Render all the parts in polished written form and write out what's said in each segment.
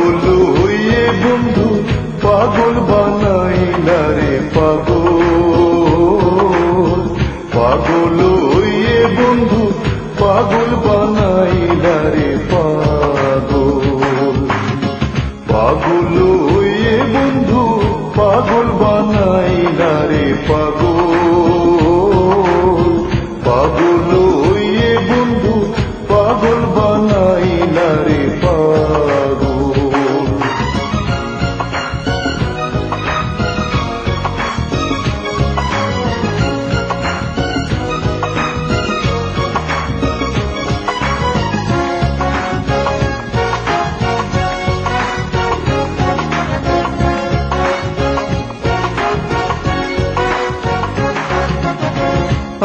পাগল হইয়ে বন্ধু পাগল বানাইলা রে পাগল, পাগল হইয়ে বন্ধু পাগল বানাইলা রে পাগল, পাগল হইয়ে বন্ধু পাগল বানাইলা রে পাগল, পাগল হইয়ে বন্ধু পাগল বানাইলা রে পাগল।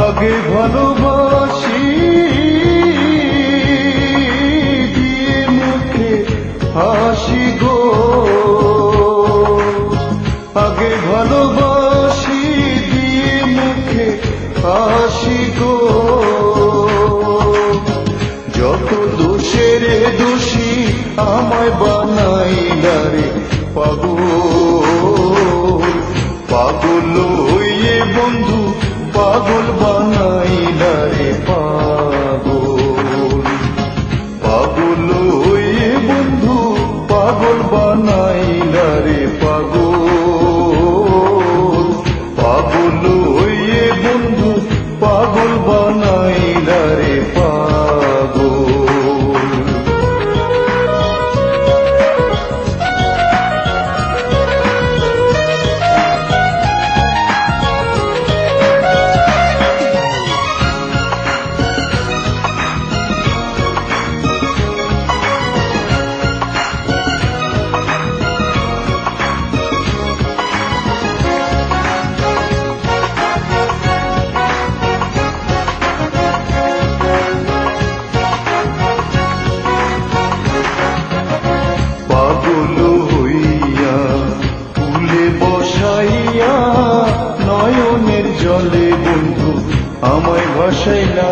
আগে ভালোবাসি দিয়ে মুখে হাসি গো, আগে ভালোবাসি দিয়ে মুখে হাসি গো, যত দোষের দোষী আমায় বানাইলা রে পাগল, পাগল হইয়ে বন্ধু পাগল বানাইলা রে পাগল, পাগল হইয়ে বন্ধু পাগল বানাইলা রে পাগল, পাগল হইয়ে বন্ধু পাগল বানাইলা রে পাগল। পাগল হইয়া ফুলে বসাইয়া নয়নের জলে বন্ধু আমায় ভাসাইলা,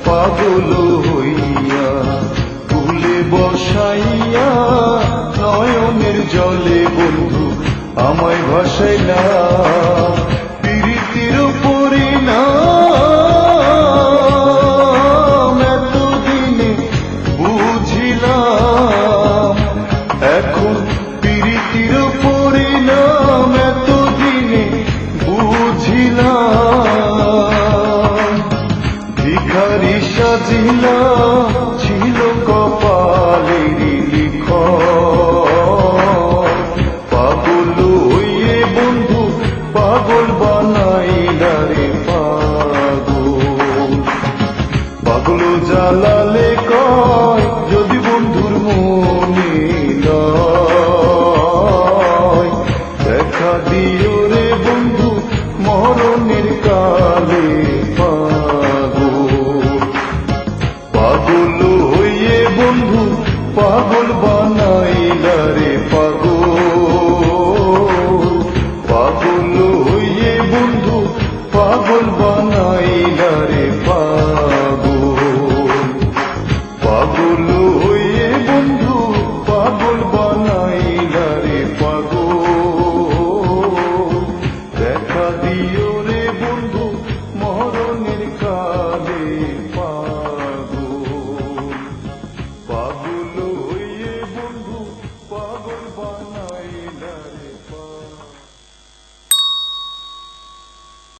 পাগল হইয়া ফুলে বসাইয়া নয়নের জলে বন্ধু আমায় ভাসাইলা, প্রীতির পরিণাম এতদিনে বুঝিলাম, এখন প্রীতির পরিণাম এতদিনে বুঝিলাম, ভিখারি সাজিলা ছিল কপালের লিখন,